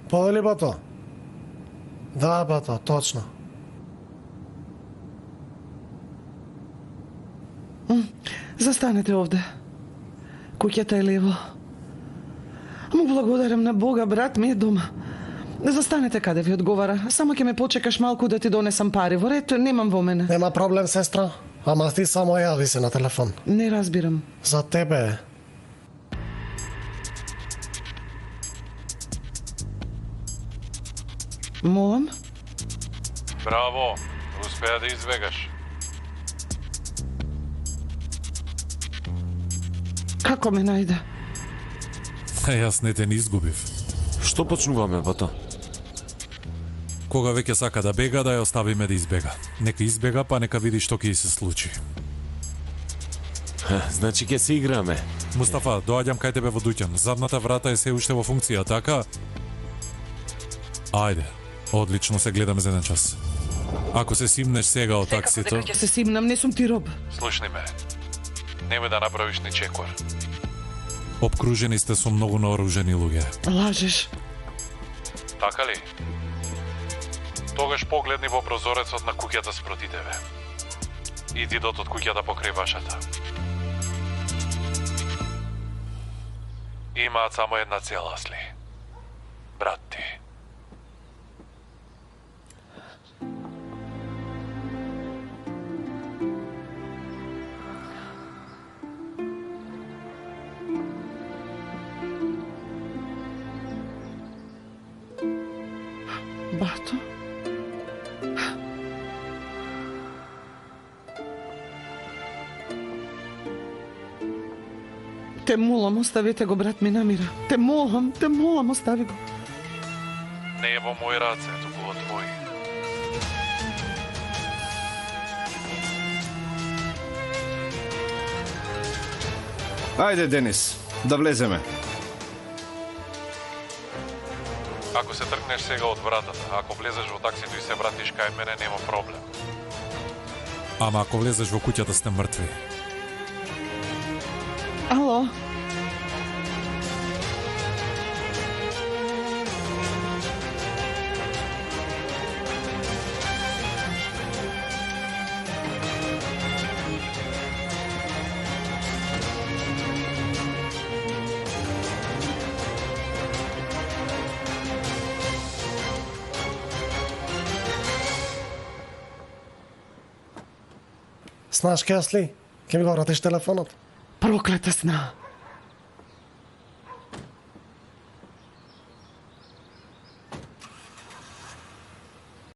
Подели бато? Да, бато, точно. Застанете овде. Куќата е лево. Му благодарам на Бога, брат ми е дома. Застанете каде ви одговара. Само ќе ме почекаш малку да ти донесам пари. Во ред, немам во мене. Нема проблем, сестра. Ама ти само јави се на телефон. Не разбирам. За тебе е. Молам? Браво, успеа да избегаш. Како ме најде? Јас не те ни изгубив. Што почнуваме, бато? Кога веќе сака да бега, да ја оставиме да избега. Нека избега, па нека види што ќе ѝ се случи. Значи ќе се играме. Мустафа, доаѓам кај тебе во дуќан. Задната врата е се уште во функција, така? Ајде. Одлично, се гледаме за еден час. Ако се симнеш сега од таксито... Дека ќе се симнам, не сум ти роб. Слушни ме. Немој да направиш ни чекор. Обкружени сте со многу наоружени луѓе. Лажеш. Така ли? Тогаш погледни во прозорецот на куќата спроти тебе. И дидот од куќата покрај вашата. Имаат само една цел, Асли. Брат ти. Бато? Те молам, оставете го, брат ми намира. Те молам, остави го. Не е во мој раце, туку во твој. Ајде, Денис, да влеземе. Ако се тргнеш сега од вратата, ако влезеш во таксито и се вратиш кај мене, нема проблем. Ама ако влезеш во куќата сте мртви. Ало? Знаеш ке, Асли? Ке ми го вратиш телефонот? Проклета сна.